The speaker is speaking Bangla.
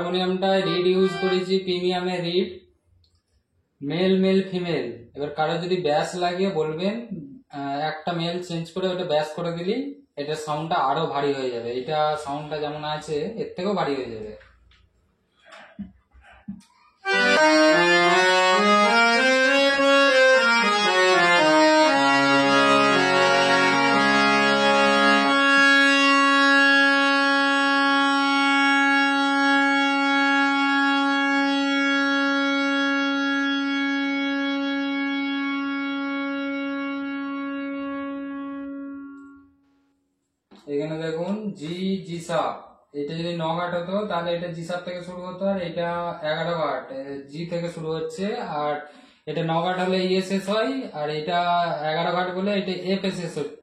হারমোনিয়ামটায় রিড ইউজ করেছি প্রিমিয়ামের রিড, মেল মেল ফিমেল। এবার কারো যদি ব্যাস লাগে বলবেন, একটা মেল চেঞ্জ করে ওটা ব্যাস করে দিলি এটা সাউন্ডটা আরো ভারী হয়ে যাবে। এটা সাউন্ডটা যেমন আছে এর থেকেও ভারী হয়ে যাবে। এখানে দেখুন জি জি সাপ, এটা যদি 9 ঘাট হতো তাহলে এটা জি সাপ থেকে শুরু হতো, আর এটা 11 ঘাট জি থেকে শুরু হচ্ছে। আর এটা 9 ঘাট হলে ইয়ে শেষ হয়, আর এটা 11 ঘাট বলে এটা এফ এ শেষ হচ্ছে।